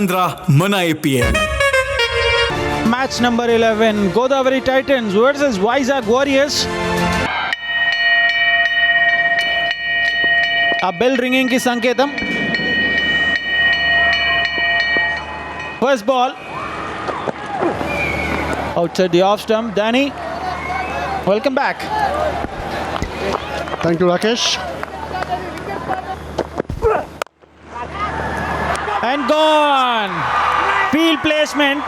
Andhra, Mana APL. Match number 11, Godavari Titans versus Vizag Warriors. A bell ringing ki sanketam. First ball. Outside the off stump, Danny. Welcome back. Thank you, Rakesh. And gone. Field placement.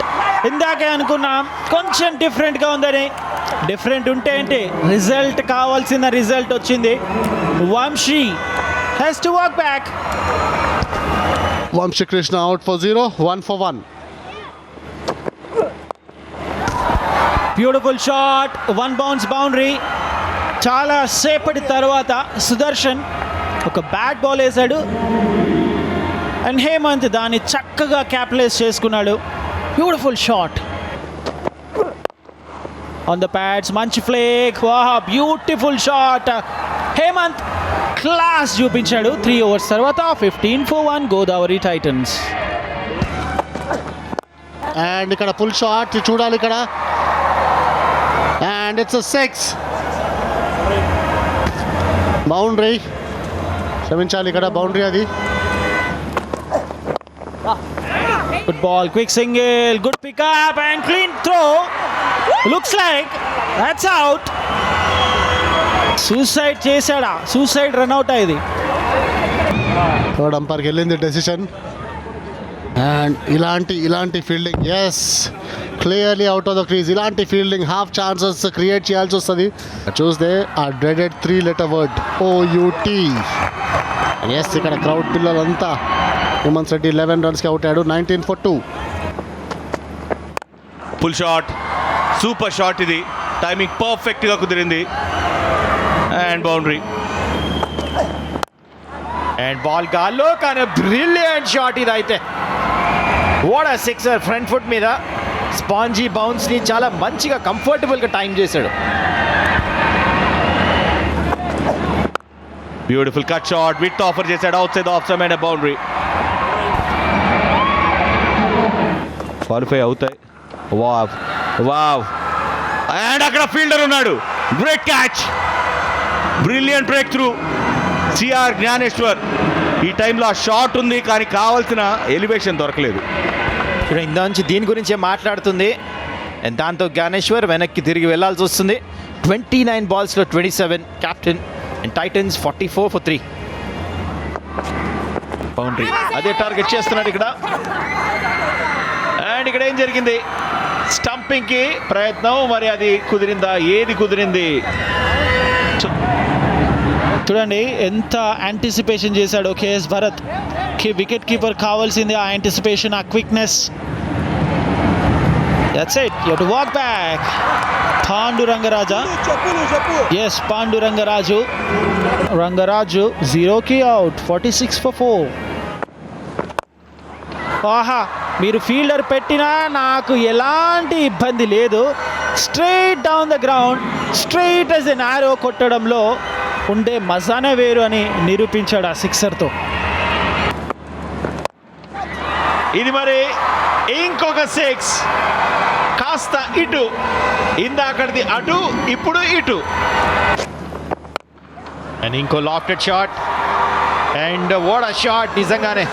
ఇందాకే అనుకున్నాం కొంచెం డిఫరెంట్గా ఉందని. Different ఉంటే ఏంటి, result కావాల్సిన result వచ్చింది. Vamshi has to walk back. Vamshi Krishna out for 0, 1 for 1. Beautiful shot, one bounce boundary. చాలా సేపటి తర్వాత సుదర్శన్ ఒక బ్యాట్ బాల్ వేశాడు అండ్ హేమంత్ దాన్ని చక్కగా క్యాపిటలైజ్ చేసుకున్నాడు. Beautiful shot on the pads, మంచి ఫ్లేక్. వాహ్, బ్యూటిఫుల్ షాట్. హేమంత్ క్లాస్ చూపించాడు. 3 overs తర్వాత 15 for 1 గోదావరి టైటన్స్. అండ్ ఇక్కడ ఫుల్ షాట్ చూడాలి ఇక్కడ. And it's 6 boundary. క్షమించాలి, ఇక్కడ బౌండరీ అది. Good ball, quick single, good pick up and clean throw. Looks like that's out. Suicide చేశాడా? సూసైడ్ రన్ అవుట్ అయింది. థర్డ్ అంపైర్కి వెళ్ళింది డెసిషన్. అండ్ ఇలాంటి fielding, yes, clearly out of the crease. ఇలాంటి fielding half chances create చేయాల్సి వస్తుంది. చూస్తే ఆ dreaded 3 letter word OUT. Yes, ఇక్కడ క్రౌడ్ పిల్లలంతా. హేమంత్ రెడ్డి 11 runsకి అవుట్ అయ్యాడు. 19 for 2. Full shot, super shot. ఇది టైమింగ్ పర్ఫెక్ట్గా కుదిరింది. And boundary. అండ్ బాల్ గాల్లో, కానీ బ్రిలియంట్ షాట్ ఇది అయితే. What a sixer, front foot మీద స్పాంజీ బౌన్స్ని చాలా మంచిగా కంఫర్టబుల్గా టైం చేశాడు. Beautiful cut shot, with offer చేశాడు. Outside off side boundary. Qualify అవుతాయి. Wow wow. అండ్ అక్కడ ఫీల్డర్ ఉన్నాడు. Great catch, brilliant breakthrough. CR Gnaneshwar. ఈ టైంలో ఆ షాట్ ఉంది, కానీ కావాల్సిన ఎలివేషన్ దొరకలేదు. ఇందాంచి దీని గురించే మాట్లాడుతుంది. అండ్ దాంతో జ్ఞానేశ్వర్ వెనక్కి తిరిగి వెళ్లాల్సి వస్తుంది. 29 balls లో 27 captain. And Titans 44 for 3. Boundary, అదే టార్గెట్ చేస్తున్నాడు ఇక్కడ. అండ్ ఇక్కడ ఏం జరిగింది? స్టంపింగ్కి ప్రయత్నం, మరి అది కుదిరిందా? ఏది కుదిరింది? చూడండి ఎంత యాంటిసిపేషన్ చేశాడు కేఎస్ భరత్. వికెట్ కీపర్ కావాల్సింది ఆ యాంటిసిపేషన్, ఆ quickness. That's it, you have to walk back. Pandurangaraja, yes, Pandurangaraju. Rangaraju 0కి అవుట్. 46 for 4. ఆహా, మీరు ఫీల్డర్ పెట్టినా నాకు ఎలాంటి ఇబ్బంది లేదు. Straight down the ground, straight as ఎన్ ఆరో కొట్టడంలో ఉండే మజానే వేరు అని నిరూపించాడు ఆ సిక్సర్తో. ఇది మరి ఇంకొక 6. కాస్త ఇటు, ఇందాకటిది అటు, ఇప్పుడు ఇటు. అండ్ ఇంకో lofted shot. And what a shot, నిజంగానే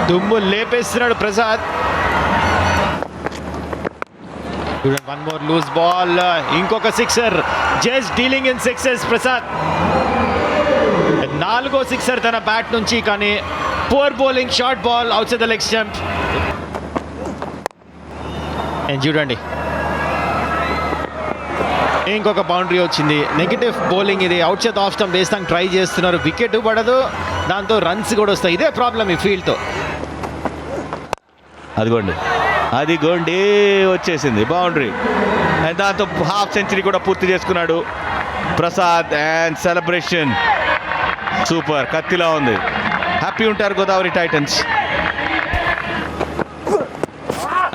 దుమ్ము లేపేస్తున్నాడు Prasad. One more loose ball, ఇంకొక sixer. Just dealing in sixes Prasad. 4వ సిక్సర్ తన బ్యాట్ నుంచి, కానీ poor bowling, short ball outside the leg stump. And చూడండి, ఇంకొక బౌండరీ వచ్చింది. నెగిటివ్ బౌలింగ్ ఇది. అవుట్ సైడ్ ఆఫ్ స్టంప్ వేస్తానికి ట్రై చేస్తున్నారు. వికెట్ పడదు, దాంతో రన్స్ కూడా వస్తాయి. ఇదే ప్రాబ్లం ఈ ఫీల్డ్తో. అదిగోండి వచ్చేసింది బౌండరీ. అండ్ దాంతో హాఫ్ సెంచరీ కూడా పూర్తి చేసుకున్నాడు ప్రసాద్. అండ్ సెలబ్రేషన్ సూపర్, కత్తిలా ఉంది. హ్యాపీ ఉంటారు Godavari Titans.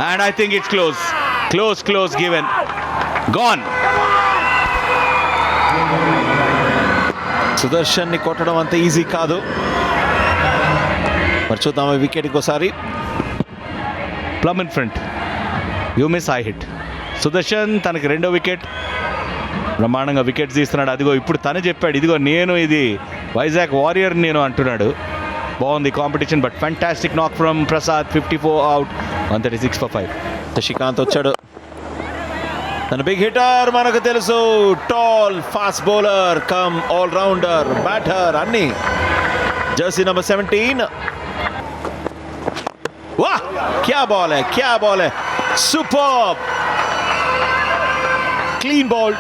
And I think it's close given, gone. సుదర్శన్ని కొట్టడం అంత ఈజీ కాదు. మరి చూద్దాం వికెట్కి ఒకసారి. Plum in front, you miss I hit. Sudarshan తనకి 2వ వికెట్, బ్రహ్మాండంగా వికెట్స్ తీస్తున్నాడు. అదిగో ఇప్పుడు తను చెప్పాడు, ఇదిగో నేను ఇది వైజాగ్ వారియర్ నేను అంటున్నాడు. బాగుంది competition, but fantastic knock from Prasad. 54 out, 136 for 5. Shashikant వచ్చాడు, తన బిగ్ హిటర్ మనకు తెలుసు. Tall fast bowler come all rounder batter అన్ని. Jersey number 17. वाह क्या बॉल है, क्या बॉल है, सुपर्ब क्लीन बॉल.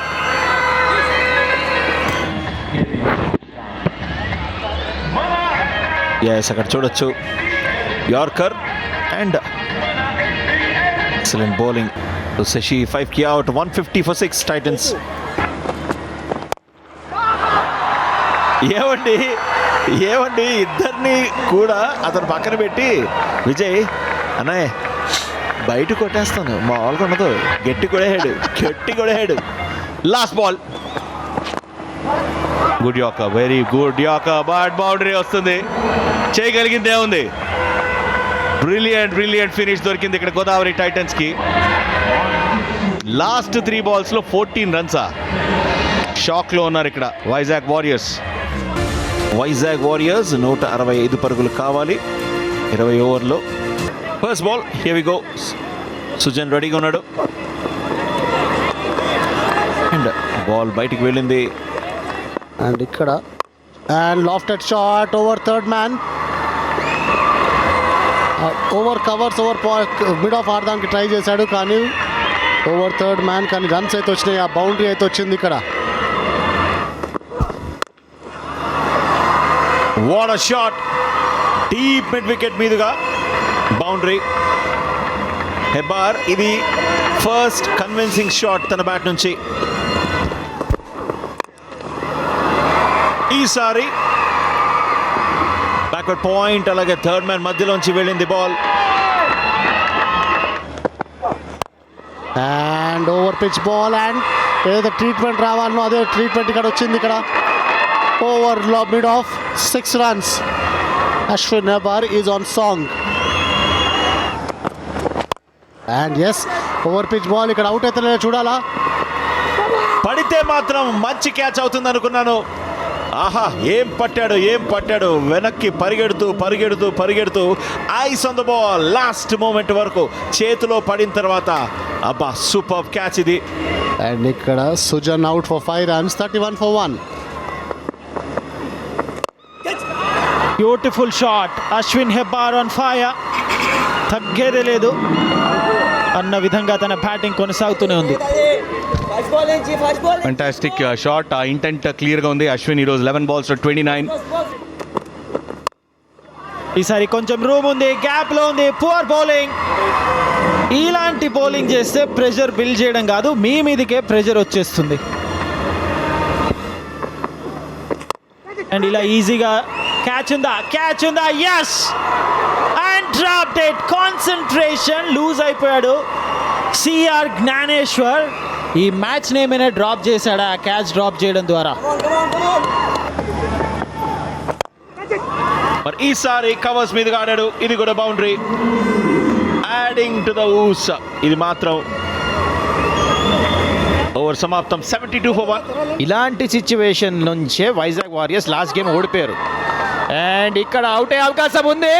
यस అక్కడ చూడొచ్చు yorker and excellent bowling to Sashi. 5 కి అవుట్, 150 for 6 టైటన్స్. ఏమండి ఇద్దరిని కూడా అతను పక్కన పెట్టి విజయ్ అన్నయ్య బయట కొట్టేస్తాను మామూలుగా ఉండదు, గట్టి కొడేహాడు. Last ball, good yorker, very good yorker, but boundary వస్తుంది. చేయగలిగిందే ఉంది. బ్రిలియంట్ ఫినిష్ దొరికింది ఇక్కడ గోదావరి టైటన్స్కి. Last 3 balls 14 runs. షాక్లో ఉన్నారు ఇక్కడ వైజాగ్ వారియర్స్. 165 పరుగులు కావాలి 20 ఓవర్లో. First ball, here we go. Sujan రెడీగా ఉన్నాడు అండ్ బాల్ బయటికి వెళ్ళింది. అండ్ ఇక్కడ and lofted shot over third man, over covers, over mid off ఆడడానికి ట్రై చేశాడు కానీ ఓవర్ థర్డ్ మ్యాన్, కానీ రన్స్ అయితే వచ్చినాయి. ఆ బౌండరీ అయితే వచ్చింది ఇక్కడ. What a shot, deep mid wicket మీదుగా బౌండరీ. హెబ్బార్ ఇది ఫస్ట్ కన్విన్సింగ్ షాట్ తన బ్యాట్ నుంచి. ఈసారి బ్యాక్వర్డ్ పాయింట్, అలాగే థర్డ్ మ్యాన్ మధ్యలోంచి వెళ్ళింది ball. And over pitch ball, and ఏదో ట్రీట్మెంట్ రావాలనో అదే ట్రీట్మెంట్ ఇక్కడ వచ్చింది. ఇక్కడ over mid off 6 runs. Ashwin Hebbar is on song. And yes, over pitch ball ఇక్కడ అవుట్ అయితే చూడాలా. పడితే మాత్రం మంచి క్యాచ్ అవుతుంది అనుకున్నాను. ఆహా, ఏం పట్టాడు. వెనక్కి పరిగెడుతూ eyes on the ball. Last moment వరకు చేతిలో పడిన తర్వాత అబ్బా సూపర్ క్యాచ్ ఇది. అండ్ ఇక్కడ Sujan out for 5 runs, 31 for 1. Beautiful shot. Ashwin Hebbar on fire, తగ్గేదే లేదు అన్న విధంగా తన బ్యాటింగ్ కొనసాగుతూనే ఉంది. ఫ్యాంటాస్టిక్ షాట్, ఆ ఇంటెంట్ క్లియర్గా ఉంది. అశ్విన్ ఈరోజు 11 balls 29. ఈసారి కొంచెం రూమ్ ఉంది, గ్యాప్లో ఉంది. Poor bowling. ఇలాంటి బౌలింగ్ చేస్తే ప్రెషర్ బిల్డ్ చేయడం కాదు, మీ మీదకే ప్రెషర్ వచ్చేస్తుంది. అండ్ ఇలా ఈజీగా క్యాచ్ ఉందా, yes, and dropped it. Concentration loose అయిపోయాడు సిఆర్ జ్ఞానేశ్వర్. ఈ మ్యాచ్ ఏమైనా డ్రాప్ చేశాడా క్యాచ్ డ్రాప్ చేయడం ద్వారా? మరి ఈసారి కవర్స్ మీదుగా ఆడాడు, ఇది కూడా బౌండరీ. యాడింగ్ టు ద ఊస్, ఇది మాత్రం ఓవర్ సమాప్తం. 72 for 1. ఇలాంటి సిచ్యువేషన్ నుంచే వైజాగ్ వారియర్స్ లాస్ట్ గేమ్ ఓడిపోయారు. అండ్ ఇక్కడ అవుట్ అయ్యే అవకాశం ఉంది.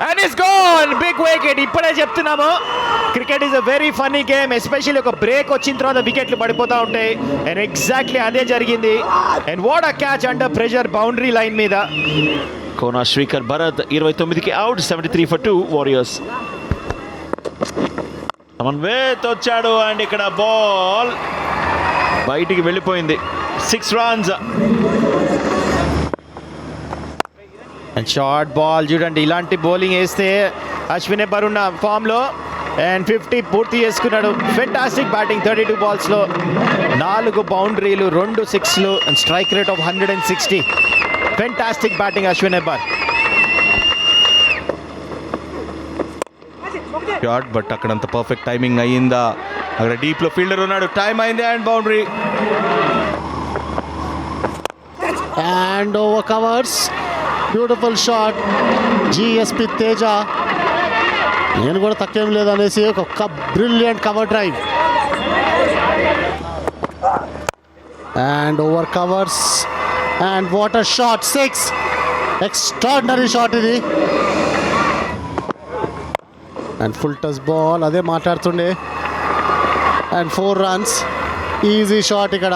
And it's gone, big wicket. ఇప్పుడే చెప్తున్నాము, cricket is a very funny game. Especially ఒక బ్రేక్ వచ్చిన తర్వాత వికెట్లు పడిపోతూ ఉంటాయి. అండ్ ఎగ్జాక్ట్లీ అదే జరిగింది. And what a catch under pressure boundary line మీద. కోనా శ్రీకర్ భరత్ 29కి అవుట్, 73 for 2 వారియర్స్. సమన్వేత్ వచ్చాడు అండ్ ఇక్కడ బాల్ బయటికి వెళ్ళిపోయింది. 6 runs. అండ్ షార్ట్ బాల్ చూడండి, ఇలాంటి బౌలింగ్ వేస్తే అశ్విన్ హెబ్బార్ ఉన్న ఫామ్లో అండ్ 50 పూర్తి చేసుకున్నాడు. Fantastic batting. 32 balls 4 బౌండరీలు, 2 6లు and strike rate of 160. Fantastic batting Ashwin Hebbar. Shot, but అక్కడంత పర్ఫెక్ట్ టైమింగ్ అయ్యిందా? అక్కడ డీప్లో ఫీల్డర్ ఉన్నాడు, టైం అయింది and boundary. And over covers, beautiful shot. GSP Teja నేను కూడా తక్కువేం లేదనేసి ఒక brilliant cover drive and over covers and what a shot 6 extraordinary shot ఇది అండ్ ఫుల్ టచ్ బాల్ అదే మాట్లాడుతుండే అండ్ 4 runs ఈజీ షాట్ ఇక్కడ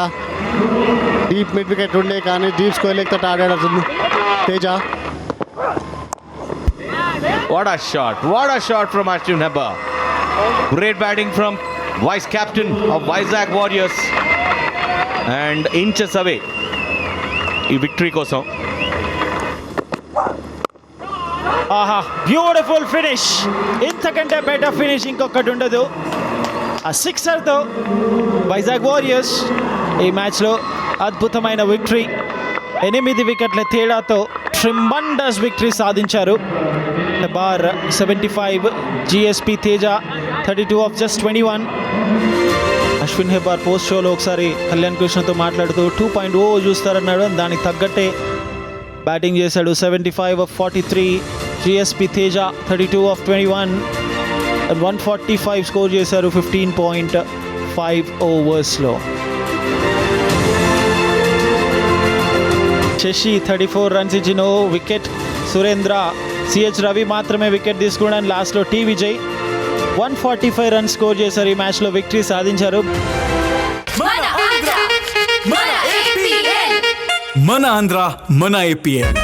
డీప్ మిడ్ వికెట్ ఉండే కానీ డీప్ స్క్వేర్ లెగ్తో ఆడాడు Teja What a shot! What a shot from Ashwin Hebbar. Great batting from vice captain of Vizag Warriors. And inches away. ఈ victory కోసం ఆహా beautiful finish. ఇంతకంటే better finish ఇంకొకటి ఉండదు. ఆ సిక్సర్తో వైజాగ్ వారియర్స్ ఈ మ్యాచ్లో అద్భుతమైన విక్టరీ. 8 వికెట్ల తేడాతో ట్రిమండస్ విక్టరీ సాధించారు. Hebbar 75, GSP Teja 32 of just 21. Ashwin Hebbar post షోలో ఒకసారి కళ్యాణ్ కృష్ణతో మాట్లాడుతూ 2.0 చూస్తారన్నాడు. దానికి తగ్గట్టే బ్యాటింగ్ చేశాడు. 75 of 43, GSP Teja 32 of 21 and 145 score చేశారు 15.5 ఓవర్స్లో. శశి 34 రన్స్ ఇచ్చిన వికెట్. సురేంద్ర, సిహెచ్ రవి మాత్రమే వికెట్ తీసుకున్నాడు. లాస్ట్లో టీ విజయ్ 145 రన్స్ స్కోర్ చేశారు. ఈ మ్యాచ్లో విక్టరీ సాధించారు. మన ఆంధ్ర మన ఏపీఎల్